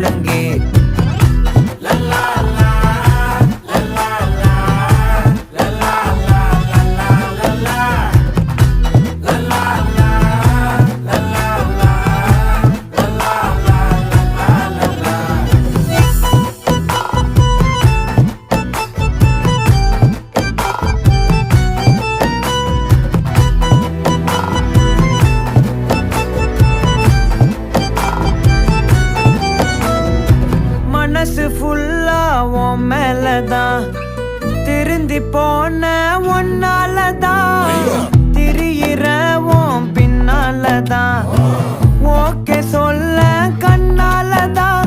முழங்கே மனசு ஃபுல்லா உன் மேலதான் திருந்தி போன ஒன்னாலதான் திரியிற உன் பின்னாலதான் ஓகே சொல்ல கண்ணாலதான்